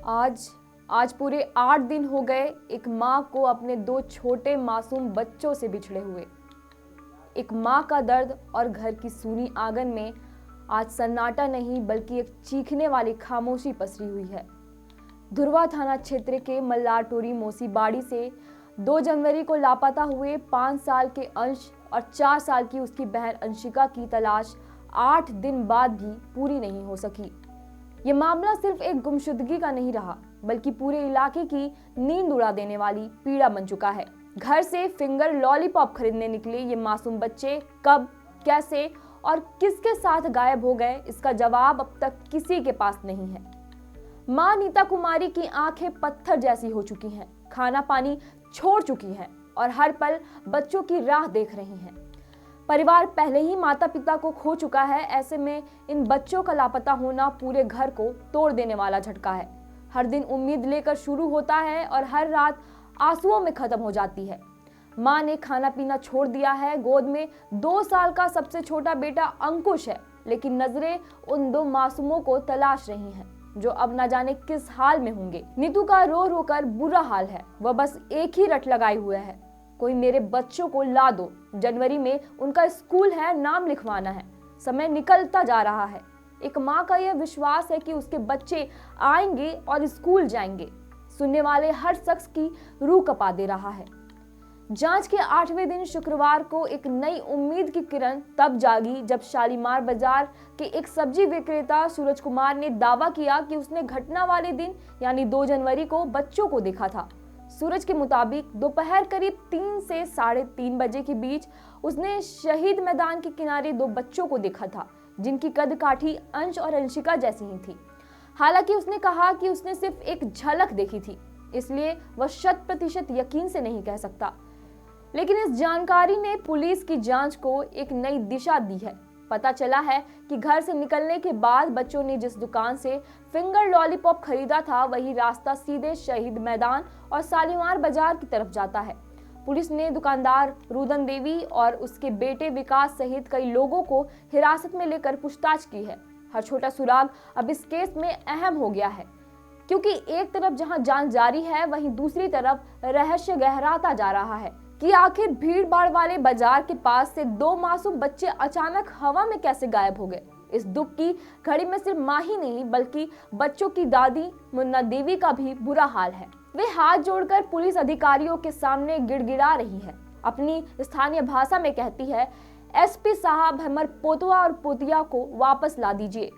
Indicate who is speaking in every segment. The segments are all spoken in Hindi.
Speaker 1: आज आज पूरे 8 दिन हो गए एक माँ को अपने 2 छोटे मासूम बच्चों से बिछड़े हुए। एक माँ का दर्द और घर की सूनी आंगन में आज सन्नाटा नहीं बल्कि एक चीखने वाली खामोशी पसरी हुई है। धुरवा थाना क्षेत्र के मल्लारटोरी मोसी बाड़ी से 2 जनवरी को लापता हुए 5 साल के अंश और 4 साल की उसकी बहन अंशिका की तलाश 8 दिन बाद भी पूरी नहीं हो सकी। ये मामला सिर्फ एक गुमशुदगी का नहीं रहा बल्कि पूरे इलाके की नींद उड़ा देने वाली पीड़ा बन चुका है। घर से फिंगर लॉलीपॉप खरीदने निकले ये मासूम बच्चे कब, कैसे और किसके साथ गायब हो गए, इसका जवाब अब तक किसी के पास नहीं है। मां नीता कुमारी की आंखें पत्थर जैसी हो चुकी हैं, खाना पानी छोड़ चुकी हैं और हर पल बच्चों की राह देख रही हैं। परिवार पहले ही माता पिता को खो चुका है, ऐसे में इन बच्चों का लापता होना पूरे घर को तोड़ देने वाला झटका है। हर दिन उम्मीद लेकर शुरू होता है और हर रात आंसुओं में खत्म हो जाती है। माँ ने खाना पीना छोड़ दिया है, गोद में 2 साल का सबसे छोटा बेटा अंकुश है, लेकिन नजरें उन 2 मासूमों को तलाश रही हैं जो अब न जाने किस हाल में होंगे। नीतू का रो रो कर बुरा हाल है, वह बस एक ही रट लगाए हुए है, कोई मेरे बच्चों को ला दो। जनवरी में उनका स्कूल है, नाम लिखवाना है, समय निकलता जा रहा है। एक माँ का यह विश्वास है कि उसके बच्चे आएंगे और स्कूल जाएंगे, सुनने वाले हर शख्स की रूह कपा दे रहा है। जांच के 8वें दिन शुक्रवार को एक नई उम्मीद की किरण तब जागी जब शालीमार बाजार के एक सब्जी विक्रेता सूरज कुमार ने दावा किया कि उसने घटना वाले दिन यानी 2 जनवरी को बच्चों को देखा था। सूरज के मुताबिक दोपहर करीब 3 से 3:30 बजे के बीच उसने शहीद मैदान के किनारे 2 बच्चों को देखा था जिनकी कद काठी अंश और अंशिका जैसी ही थी। हालांकि उसने कहा कि उसने सिर्फ एक झलक देखी थी, इसलिए वह 100% यकीन से नहीं कह सकता। लेकिन इस जानकारी ने पुलिस की जांच को एक नई दिशा दी है। पता चला है कि घर से निकलने के बाद बच्चों ने जिस दुकान से फिंगर लॉलीपॉप खरीदा था वही रास्ता सीधे शहीद मैदान और शालीमार बाजार की तरफ जाता है। पुलिस ने दुकानदार रुदन देवी और उसके बेटे विकास सहित कई लोगों को हिरासत में लेकर पूछताछ की है। हर छोटा सुराग अब इस केस में अहम हो गया है, क्योंकि एक तरफ जहां जांच जारी है वहीं दूसरी तरफ रहस्य गहराता जा रहा है कि आखिर भीड़ भाड़ वाले बाजार के पास से 2 मासूम बच्चे अचानक हवा में कैसे गायब हो गए। इस दुख की घड़ी में सिर्फ माँ ही नहीं बल्कि बच्चों की दादी मुन्ना देवी का भी बुरा हाल है। वे हाथ जोड़कर पुलिस अधिकारियों के सामने गिड़गिड़ा रही है, अपनी स्थानीय भाषा में कहती है, एसपी साहब हमर पोतवा और पोतिया को वापस ला दीजिए।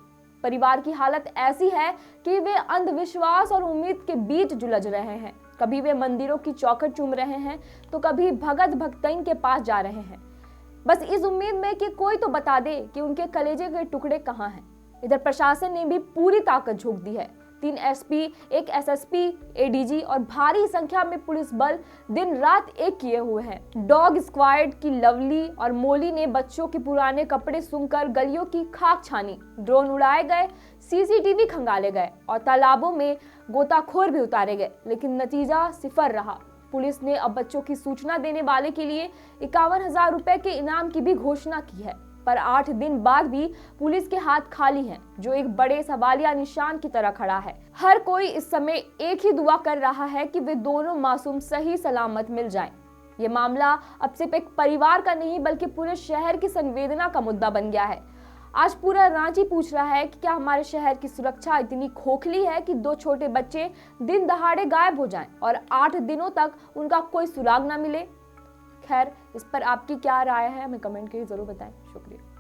Speaker 1: परिवार की हालत ऐसी है कि वे अंधविश्वास और उम्मीद के बीच जुलझ रहे हैं। कभी वे मंदिरों की चौखट चूम रहे हैं तो कभी भगत भक्तइन के पास जा रहे हैं, बस इस उम्मीद में कि कोई तो बता दे कि उनके कलेजे के टुकड़े कहाँ हैं। इधर प्रशासन ने भी पूरी ताकत झोंक दी है। 3 एसपी, 1 एसएसपी, एडीजी और भारी संख्या में पुलिस बल दिन रात एक किए हुए हैं। डॉग स्क्वाड की लवली और मोली ने बच्चों के पुराने कपड़े सूंघकर गलियों की खाक छानी, ड्रोन उड़ाए गए, सीसीटीवी खंगाले गए और तालाबों में गोताखोर भी उतारे गए, लेकिन नतीजा सिफर रहा। पुलिस ने अब बच्चों की सूचना देने वाले के लिए 51,000 रुपए के इनाम की भी घोषणा की है, पर 8 दिन बाद भी पुलिस के हाथ खाली हैं, जो एक बड़े सवालिया निशान की तरह खड़ा है। हर कोई इस समय एक ही दुआ कर रहा है कि वे दोनों मासूम सही सलामत मिल जाएं। ये मामला अब सिर्फ एक परिवार का नहीं बल्कि पूरे शहर की संवेदना का मुद्दा बन गया है। आज पूरा रांची पूछ रहा है कि क्या हमारे शहर की सुरक्षा इतनी खोखली है कि 2 छोटे बच्चे दिन दहाड़े गायब हो जाएं और 8 दिनों तक उनका कोई सुराग ना मिले। खैर, इस पर आपकी क्या राय है हमें कमेंट करके जरूर बताएं। शुक्रिया।